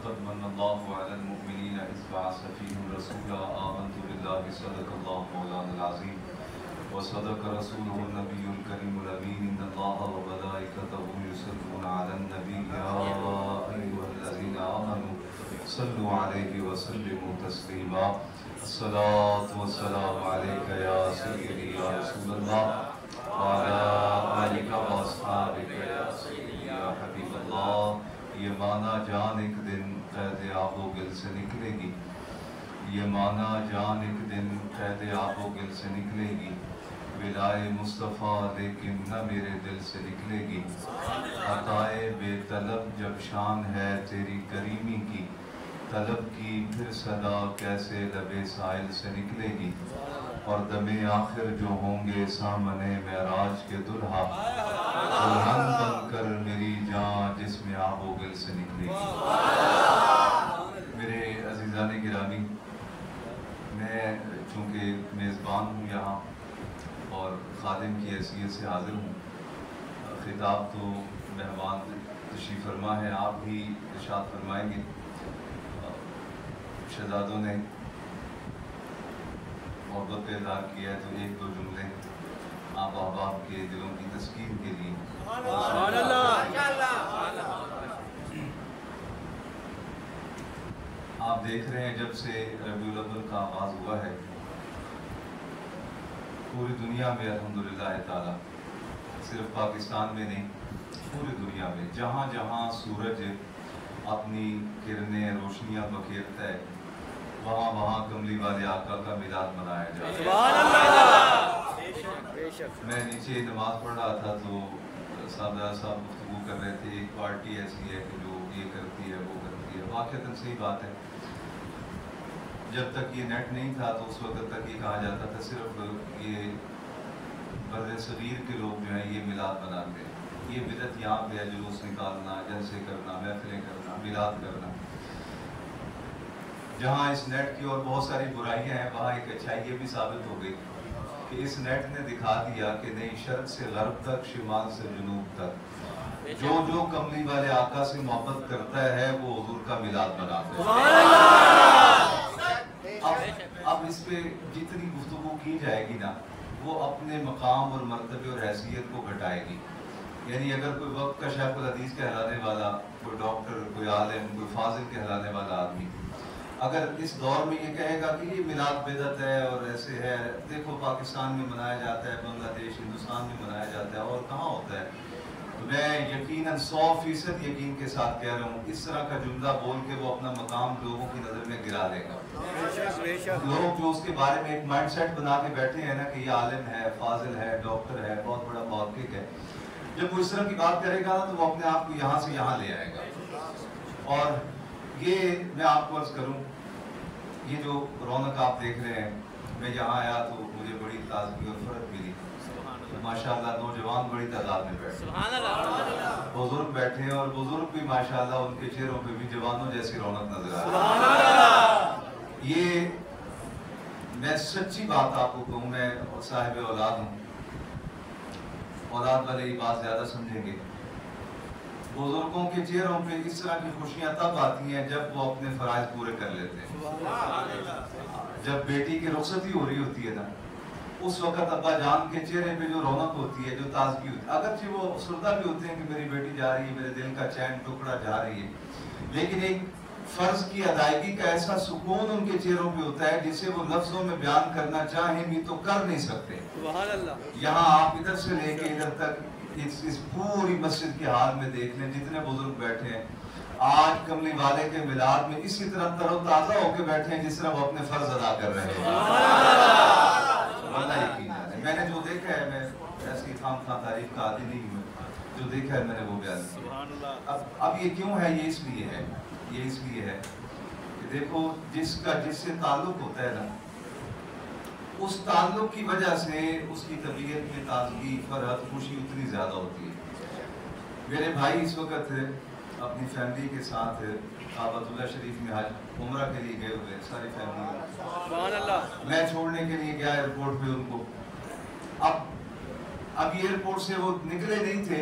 لقد من الله على المؤمنين إذ بعث فيهم رسولا آمنت بالله صدق الله مولانا العظيم وصدق رسوله النبي الكريم الأمين إن الله وملائكته يصلون على النبي يا أيها الذين آمنوا صلوا عليه وسلموا تسليما الصلاة والسلام عليك يا سيدي يا رسول الله وعلى آلك وأصحابك يا سيدي يا حبيب الله. یہ مانا جان ایک دن قید آب و گل سے نکلے گی، یہ مانا جان ایک دن قید آب و گل سے نکلے گی، ولائے مصطفیٰ لیکن نہ میرے دل سے نکلے گی. عطائے بے طلب جب شان ہے تیری کریمی کی، طلب کی پھر صدا کیسے لبے سائل سے نکلے گی. اور دم آخر جو ہوں گے سامنے معراج کے دلہا، دلہن بن کر میری جان جس میں آب و گل سے نکلے گی. میرے عزیزان گرامی، میں چونکہ میزبان ہوں یہاں اور خادم کی حیثیت سے حاضر ہوں، خطاب تو مہمان تشریف فرما ہے، آپ بھی ارشاد فرمائیں گے. شہزادوں نے محبت پہ اظہار کیا ہے تو ایک دو جملے آپ احباب کے دلوں کی تسکین کے لیے. آپ دیکھ رہے ہیں جب سے ربیع الاول کا آغاز ہوا ہے پوری دنیا میں الحمدللہ تعالی، صرف پاکستان میں نہیں پوری دنیا میں جہاں جہاں سورج اپنی کرنیں روشنیاں بکھیرتا ہے وہاں وہاں کملی والے آقا کا میلاد منایا جاتا ہے. میں نیچے نماز پڑھ رہا تھا تو صاحب گفتگو کر رہے تھے، ایک پارٹی ایسی ہے کہ جو یہ کرتی ہے وہ کرتی ہے. واقعتاً صحیح بات ہے. جب تک یہ نیٹ نہیں تھا تو اس وقت تک یہ کہا جاتا تھا صرف یہ بر صغیر کے لوگ جو ہیں یہ میلاد مناتے ہیں. یہ بدعت یہاں پہ ہے، جلوس نکالنا، جلسے کرنا، محفلیں کرنا، میلاد کرنا. جہاں اس نیٹ کی اور بہت ساری برائیاں ہیں وہاں ایک اچھائی یہ بھی ثابت ہو گئی کہ اس نیٹ نے دکھا دیا کہ نہیں، شرق سے غرب تک، شمال سے جنوب تک جو کملی والے آقا سے محبت کرتا ہے وہ حضور کا میلاد مناتا ہے. اب اس پہ جتنی گفتگو کی جائے گی نا وہ اپنے مقام اور مرتبے اور حیثیت کو گھٹائے گی. یعنی اگر کوئی وقت کا شیخ الحدیث کہلانے والا، کوئی ڈاکٹر، کوئی عالم، کوئی فاضل کہلانے والا آدمی اگر اس دور میں یہ کہے گا کہ یہ میلاد بدعت ہے اور ایسے ہے، دیکھو پاکستان میں منایا جاتا ہے، بنگلہ دیش، ہندوستان میں منایا جاتا ہے، اور کہاں ہوتا ہے، تو میں یقیناً 100% یقین کے ساتھ کہہ رہا ہوں اس طرح کا جملہ بول کے وہ اپنا مقام لوگوں کی نظر میں گرا لے گا. لوگ جو اس کے بارے میں ایک مائنڈ سیٹ بنا کے بیٹھے ہیں نا کہ یہ عالم ہے، فاضل ہے، ڈاکٹر ہے، بہت بڑا محقق ہے، جب وہ اس طرح کی بات کرے گا تو وہ اپنے آپ کو یہاں سے یہاں لے آئے گا. اور یہ میں آپ کو عرض کروں، یہ جو رونق آپ دیکھ رہے ہیں، میں یہاں آیا تو مجھے بڑی تازگی اور فرق ملی. ماشاءاللہ نوجوان بڑی تعداد میں بیٹھے، بزرگ بیٹھے ہیں، اور بزرگ بھی ماشاءاللہ ان کے چہروں پہ بھی جوانوں جیسی رونق نظر آ رہی ہے. یہ میں سچی بات آپ کو کہوں، میں صاحب اولاد ہوں، اولاد والے یہ بات زیادہ سمجھیں گے. بزرگوں کے چہروں پہ اس طرح کی خوشیاں تب آتی ہیں جب وہ اپنے فرائض پورے کر لیتے ہیں. جب بیٹی کی رخصتی ہو رہی ہوتی ہے نا اس وقت ابا جان کے چہرے پہ جو رونق ہوتی ہے، جو تازگی ہوتی ہے، اگرچہ وہ افسردہ بھی ہوتے ہیں کہ میری بیٹی جا رہی ہے، میرے دل کا چین ٹکڑا جا رہی ہے، لیکن ایک فرض کی ادائیگی کا ایسا سکون ان کے چہروں پہ ہوتا ہے جسے وہ لفظوں میں بیان کرنا چاہیں بھی تو کر نہیں سکتے. یہاں آپ ادھر سے لے کے ادھر تک اس پوری مسجد کے حال میں دیکھ لیں، جتنے بزرگ بیٹھے ہیں آج کملی والے کے میلاد میں اسی طرح تر و تازہ ہو کے بیٹھے ہیں جس طرح وہ اپنے فرض ادا کر رہے ہیں. اللہ یقین ہے. میں نے جو دیکھا ہے، میں ایسی خام تعریف کا عادی نہیں ہوں، جو دیکھا ہے میں نے وہ بیان کیا. اب یہ کیوں ہے؟ یہ اس لیے ہے کہ دیکھو جس سے تعلق ہوتا ہے نا اس تعلق کی وجہ سے اس کی طبیعت میں تازگی، فرحت، خوشی اتنی زیادہ ہوتی ہے. میرے بھائی اس وقت اپنی فیملی کے ساتھ کعبۃ اللہ شریف میں حج عمرہ کے لیے گئے ہوئے، ساری فیملی. میں چھوڑنے کے لیے گیا ایئرپورٹ پہ ان کو. اب ایئرپورٹ سے وہ نکلے نہیں تھے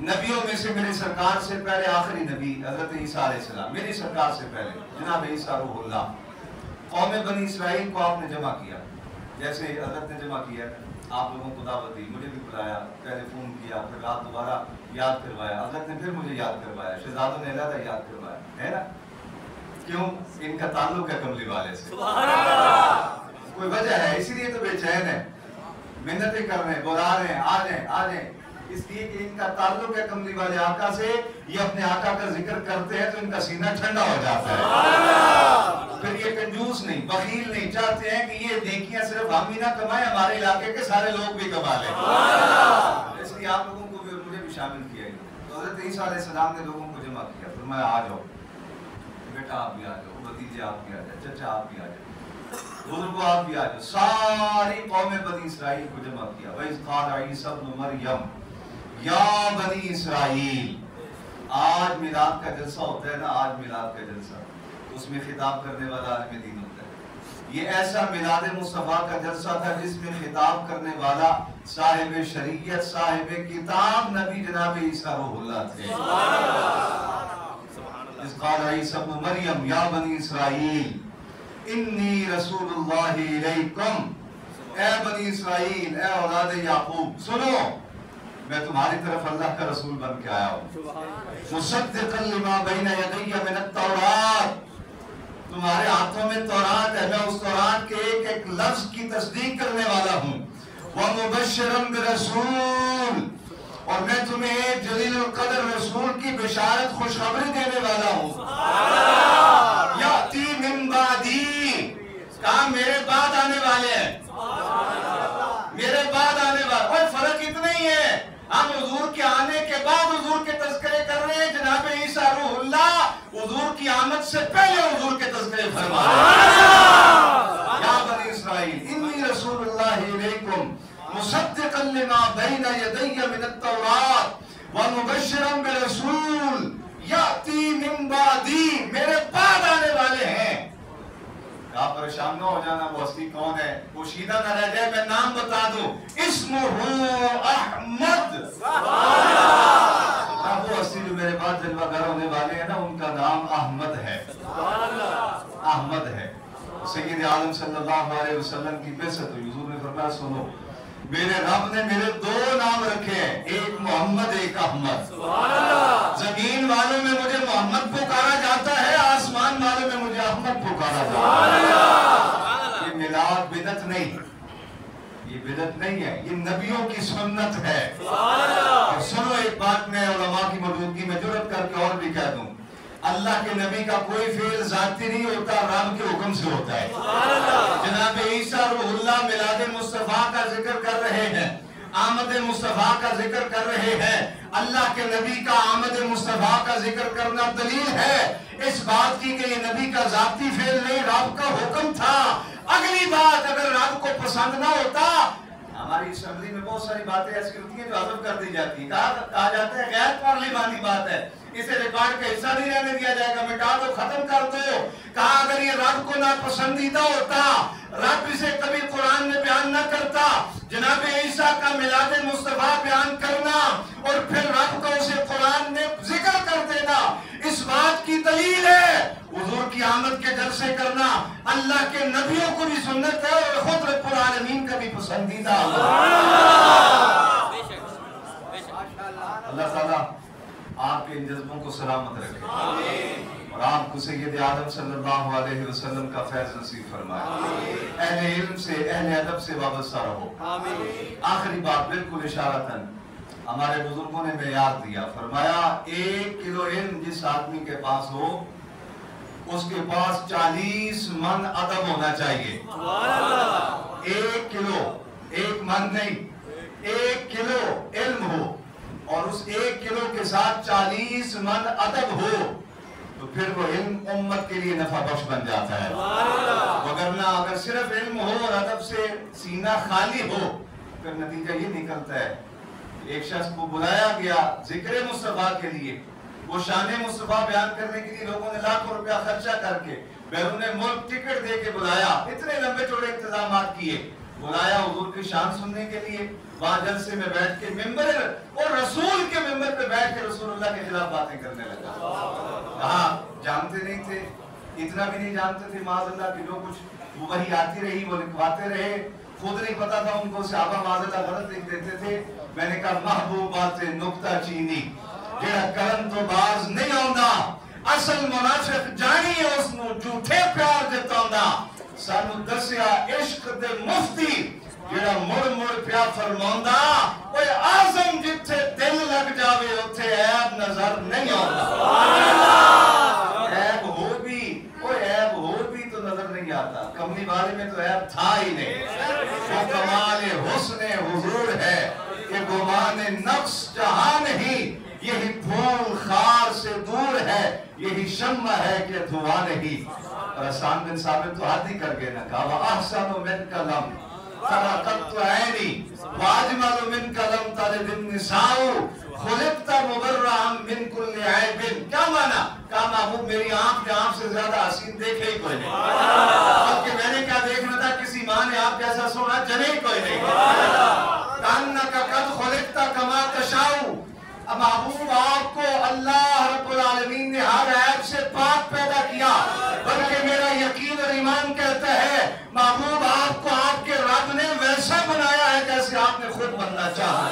نبیوں میں سے میرے سرکار سے پہلے آخری نبی حضرت عیسیٰ علیہ السلام، میری سرکار سے پہلے جناب عیسیٰ روح اللہ، قوم بنی اسرائیل کو آپ نے جمع کیا، جیسے حضرت نے جمع کیا، آپ لوگوں کو دعوت دی، مجھے بھی بلایا، پہلے فون کیا، پھر رات دوبارہ یاد کروایا، حضرت نے پھر مجھے یاد کروایا، شہزادوں نے علیحدہ یاد کروایا، ہے نا؟ کیوں؟ ان کا تعلق ہے کملی والے سے، کوئی وجہ ہے، اسی لیے تو بے چین ہے، محنتیں کر رہے ہیں، بلا رہے ہیں، آ جائیں آ جائیں، اس لیے کہ ان کا تعلق ہے کملی والے آقا سے، یہ اپنے آقا کا ذکر کرتے ہیں تو ان کا سینہ ٹھنڈا ہو جاتا ہے، پھر یہ کنجوس نہیں، بخیل نہیں، چاہتے ہیں کہ یہ نیکیاں صرف ہم ہی نہ کمائیں، ہمارے علاقے کے سارے لوگ بھی کما لیں، اس لیے آپ لوگوں کو بھی اور مجھے بھی شامل کیا ہے۔ تو حضرت عیسیٰ علیہ السلام نے لوگوں کو جمع کیا، فرمایا آ جاؤ بیٹا، آپ بھی آ جاؤ، بھتیجے آپ بھی آ جاؤ، چچا آپ بھی آ جاؤ، بزرگوں آپ بھی آ جاؤ، ساری قوم بنی اسرائیل کو جمع کیا۔ وَإِذْ قَالَ عِيسَىٰ ابْنُ مَرْيَمَ یا بنی اسرائیل، آج میلاد کا جلسہ ہوتا ہے نا، آج میلاد کا جلسہ، اس میں خطاب کرنے والا عالم دین ہوتا ہے، یہ ایسا میلاد مصطفیٰ کا جلسہ تھا جس میں خطاب کرنے والا صاحب شریعت، صاحب کتاب نبی جناب عیسیٰ روح اللہ تھے۔ اذ قال عیسیٰ ابن مریم یا بنی اسرائیل انی رسول اللہ الیکم، اے بنی اسرائیل، اے اولاد یعقوب، سنو، میں تمہاری طرف اللہ کا رسول بن کے آیا ہوں، مصدقا لما بین یدی من التوراۃ، تمہارے ہاتھوں میں تورات ہے، میں اس تورات کے ایک ایک لفظ کی تصدیق کرنے والا ہوں، ومبشرا برسول، اور میں تمہیں ایک جلیل القدر رسول کی بشارت خوشخبری دینے والا ہوں، یاتی من بعدی، کہا میرے بعد آنے والے ہیں، میرے بعد آنے والے، اور فرق اتنا ہی ہے، ہم حضور کے آنے کے بعد حضور کے تذکرے کر رہے ہیں، جناب عیسیٰ روح اللہ حضور کی آمد سے پہلے حضور کے تذکرے فرما رہے ہیں۔ یا بنی اسرائیل انی رسول اللہ علیکم مصدقا لما بین یدی من التوراۃ ومبشرا برسول یاتی من بعدی، میرے بعد آنے والے ہیں۔ آپ پریشان نہ ہو جانا وہ ہستی کون ہے، پوشیدہ نہ رہ جائے، میں نام بتا دوں، اسمہ احمد، وہ ہستی جو میرے بعد جلوہ گر ہونے والے ہیں نا، ان کا نام احمد ہے، احمد ہے۔ سید عالم صلی اللہ علیہ وسلم کی بعثت ہوئی، حضور نے فرمایا سنو، میرے رب نے میرے دو نام رکھے ہیں، ایک محمد ایک احمد، زمین والوں میں مجھے محمد پکارا جاتا ہے، آسمان والوں میں مجھے احمد پکارا جاتا ہے۔ یہ میلاد بدعت نہیں، یہ بدعت نہیں ہے، یہ نبیوں کی سنت ہے۔ اور سنو ایک بات میں علماء کی موجودگی میں جرأت کر کے اور بھی کہہ دوں، اللہ کے نبی کا کوئی فعل ذاتی نہیں ہوتا، رب کے حکم سے ہوتا ہے۔ جناب عیسیٰ روح اللہ میلاد مصطفیٰ کا ذکر کر رہے ہیں، آمد مصطفیٰ کا ذکر کر رہے ہیں، اللہ کے نبی کا آمد مصطفیٰ کا ذکر کرنا دلیل ہے اس بات کی کہ یہ نبی کا ذاتی فعل نہیں، رب کا حکم تھا۔ اگلی بات، اگر رب کو پسند نہ ہوتا، ہماری اسمبلی میں بہت ساری باتیں ایسی ہوتی ہیں جو حذف کر دی جاتی ہیں، کہا جاتا ہے غیر پارلیمانی بات ہے، اسے ریکارڈ کا حصہ نہیں رہنے دیا جائے گا، مٹا دو، ختم کر دو۔ کہا اگر یہ رب کو ناپسندیدہ ہوتا، رب اسے کبھی قرآن میں بیان نہ کرتا، جناب عیسیٰ کا میلاد مصطفیٰ بیان کرنا اور پھر رب کا اسے قرآن میں ذکر کر دینا، اس بات کی دلیل ہے حضور کی آمد کے جلسے کرنا اللہ کے نبیوں کو بھی سنت ہے اور خود رب العالمین کا بھی پسندیدہ۔ اللہ تعالیٰ آپ کے ان جذبوں کو سلامت رکھے اور آپ کو سید عالم صلی اللہ علیہ وسلم کا فیض نصیب فرمائے، اہل علم سے، اہل ادب سے وابستہ رہو۔ آخری بات بالکل اشارتاً، ہمارے بزرگوں نے معیار دیا، فرمایا 1 کلو علم جس آدمی کے پاس ہو اس کے پاس 40 من ادب ہونا چاہیے۔ 1 کلو، 1 من نہیں، 1 کلو علم ہو اور اس 1 کلو کے ساتھ 40 من ادب ہو تو پھر وہ علم امت کے لیے نفع بخش بن جاتا ہے، وگرنہ اگر صرف علم ہو اور ادب سے سینہ خالی ہو پھر نتیجہ یہ نکلتا ہے، ایک شخص کو بلایا گیا ذکر مصطفیٰ کے لیے، وہ شان مصطفیٰ بیان کرنے کے لیے لوگوں نے لاکھوں روپیہ خرچہ کر کے بیرون ملک ٹکٹ دے کے بلایا، اتنے لمبے چوڑے انتظامات کیے، بلایا حضور کی شان سننے کے لیے، وہاں جلسے میں بیٹھ کے ممبر اور رسول کے ممبر پہ کہ رسول اللہ کے خلاف باتیں کرنے لگا. کہاں جانتے نہیں تھے, اتنا بھی نہیں جانتے تھے معاذ اللہ کہ جو کچھ وہی آتی رہی وہ لکھواتے رہے, خود نہیں پتا تھا ان کو, صحابہ معاذ اللہ غلط لکھ دیتے تھے. میں نے کہا محبوبات نکتہ چینی جڑا کرن تو باز نہیں آندا, اصل منافق جانی ہے اس نو جھوٹے پیار دیتا ہوندا. سانو دسیا عشق دے مفتی جڑا مڑ مڑ پیا فرماوندا, اوے اعظم جتھے دل لگ جاوے اوتھے عیب نظر نہیں آندا. سبحان اللہ. عیب ہو بھی, اوے عیب ہو بھی تو نظر نہیں آتا. کملی والے میں تو عیب تھا ہی نہیں. وہ کمال حسن حضور ہے کہ گمان نفس جہاں نہیں, یہی پھول خار سے دور ہے, یہی شمع ہے کہ دھواں نہیں. اور حسان بن ثابت تو حد ہی کر گئے نا, کہا وَأَحْسَنُ مِنْكَ لَمْ فَرَقَتْتُ عَيْنِي وَأَجْمَلُ مِنْكَ لَمْ تَلِدِ النِّسَاءُ خُلِقْتَ مُبَرَّعًا مِنْ كُلِّ عَيْبٍ. کیا مانا؟ کہا محبوب میری آنکھ نے آپ سے زیادہ حسین دیکھے ہی کوئی نہیں, بلکہ میں نے کیا دیکھنا تھا, کسی ماں نے آپ جیسا سونا جنے ہی کوئی نہیں. کَأَنَّكَ قَدْ خُلِقْتَ كَمَا تَشَاءُ. اب محبوب آپ کو اللہ رب العالمین نے ہر عیب سے پاک پیدا کیا, بلکہ میرا یقین اور ایمان کہتا ہے محبوب آپ کو آپ کے رب نے ویسا بنایا ہے جیسے آپ نے خود بننا چاہا.